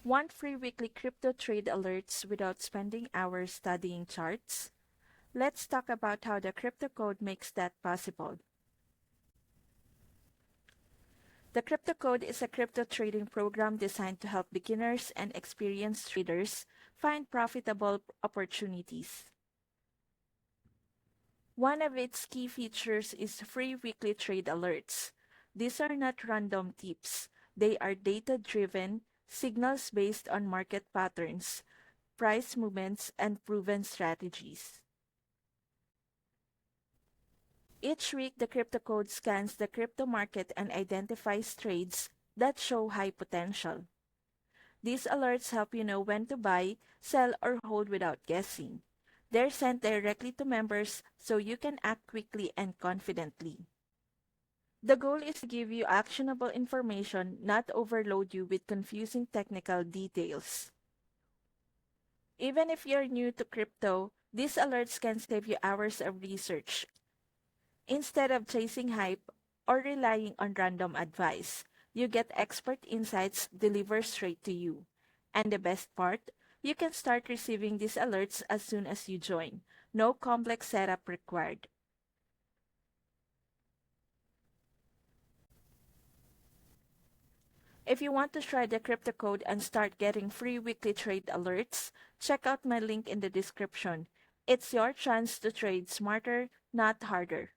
Want free weekly crypto trade alerts without spending hours studying charts? Let's talk about how the crypto code makes that possible. The crypto code is a crypto trading program designed to help beginners and experienced traders find profitable opportunities. One of its key features is free weekly trade alerts. These are not random tips. They are data-driven, signals based on market patterns, price movements, and proven strategies. Each week, the crypto code scans the crypto market and identifies trades that show high potential. These alerts help you know when to buy, sell, or hold without guessing. They're sent directly to members so you can act quickly and confidently. The goal is to give you actionable information, not overload you with confusing technical details. Even if you're new to crypto, these alerts can save you hours of research. Instead of chasing hype or relying on random advice, you get expert insights delivered straight to you. And the best part, you can start receiving these alerts as soon as you join. No complex setup required. If you want to try the crypto code and start getting free weekly trade alerts, check out my link in the description. It's your chance to trade smarter, not harder.